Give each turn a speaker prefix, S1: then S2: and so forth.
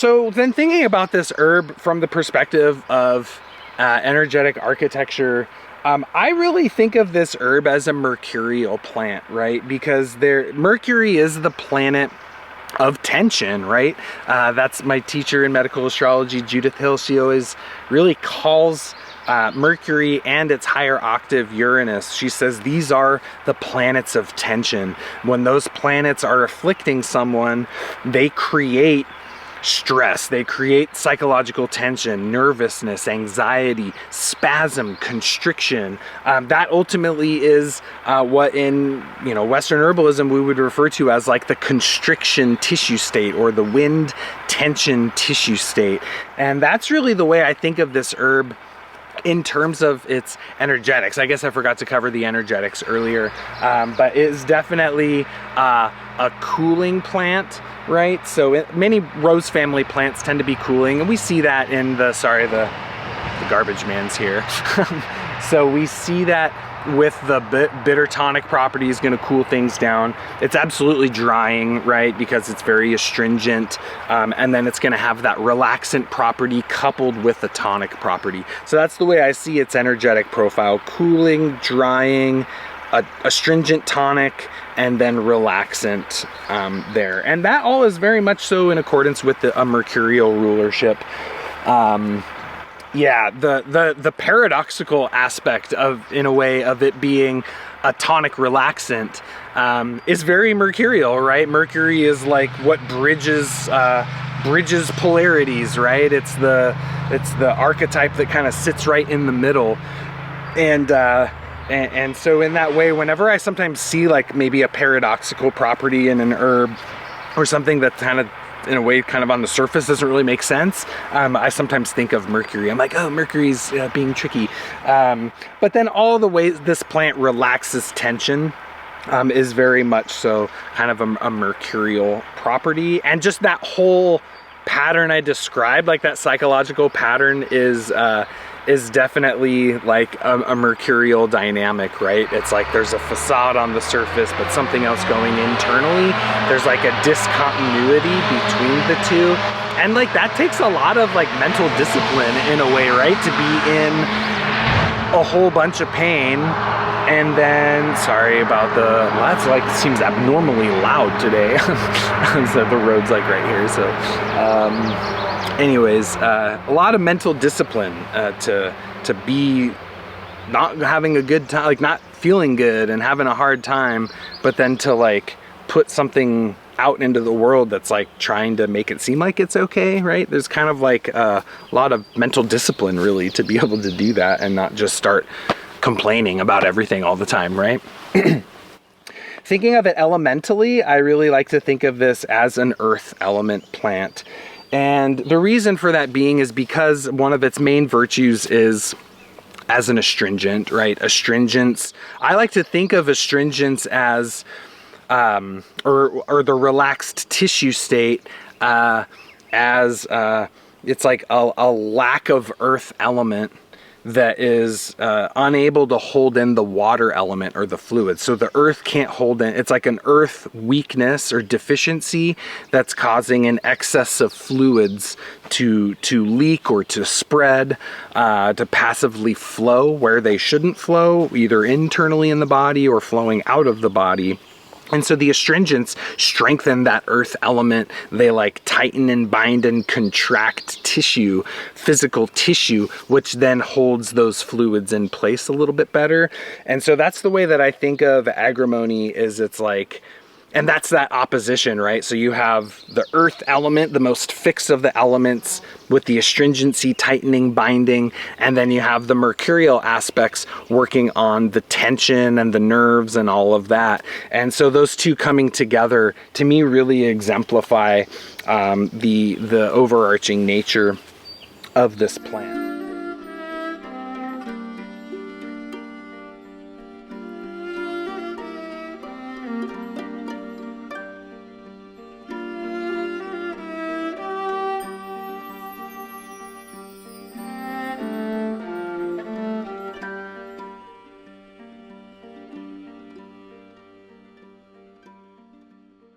S1: So then thinking about this herb from the perspective of energetic architecture, I really think of this herb as a mercurial plant, right? Because Mercury is the planet of tension, right? That's my teacher in medical astrology, Judith Hill. She always really calls Mercury and its higher octave Uranus. She says these are the planets of tension. When those planets are afflicting someone, they create stress, they create psychological tension, nervousness, anxiety, spasm, constriction. That ultimately is what in Western herbalism we would refer to as like the constriction tissue state, or the wind tension tissue state. And that's really the way I think of this herb in terms of its energetics. I guess I forgot to cover the energetics earlier, but it is definitely a cooling plant, right? So many rose family plants tend to be cooling, and we see that in the garbage man's here. So we see that with the bitter tonic property is going to cool things down. It's absolutely drying, right? Because it's very astringent, and then it's going to have that relaxant property coupled with the tonic property. So that's the way I see its energetic profile: cooling, drying, astringent tonic, and then relaxant there. And that all is very much so in accordance with a mercurial rulership. Yeah, the paradoxical aspect in a way of it being a tonic relaxant is very mercurial, right? Mercury is like what bridges polarities, right? It's the archetype that kind of sits right in the middle, and so in that way, whenever I sometimes see like maybe a paradoxical property in an herb or something that kind of in a way kind of on the surface doesn't really make sense, I sometimes think of Mercury. I'm like, oh, Mercury's being tricky. But then all the ways this plant relaxes tension is very much so kind of a mercurial property. And just that whole pattern I described, like that psychological pattern, is definitely like a mercurial dynamic, right? It's like there's a facade on the surface, but something else going internally. There's like a discontinuity between the two. And like that takes a lot of like mental discipline in a way, right? To be in a whole bunch of pain. And then, sorry about that's like seems abnormally loud today. So the road's like right here. So, anyways, a lot of mental discipline to be not having a good time, like not feeling good and having a hard time, but then to like put something out into the world that's like trying to make it seem like it's okay, right? There's kind of like a lot of mental discipline really to be able to do that and not just start complaining about everything all the time, right? Thinking of it elementally, I really like to think of this as an earth element plant. And the reason for that being is because one of its main virtues is as an astringent, right? Astringents, I like to think of astringents as, or the relaxed tissue state as it's like a lack of earth element that is unable to hold in the water element or the fluid. So the earth can't hold in, it's like an earth weakness or deficiency that's causing an excess of fluids to leak or to spread, to passively flow where they shouldn't flow, either internally in the body or flowing out of the body. And so the astringents strengthen that earth element. They like tighten and bind and contract tissue, physical tissue, which then holds those fluids in place a little bit better. And so that's the way that I think of agrimony, is it's like, and that's that opposition, right? So you have the earth element, the most fixed of the elements, with the astringency, tightening, binding, and then you have the mercurial aspects working on the tension and the nerves and all of that. And so those two coming together, to me, really exemplify the overarching nature of this plant.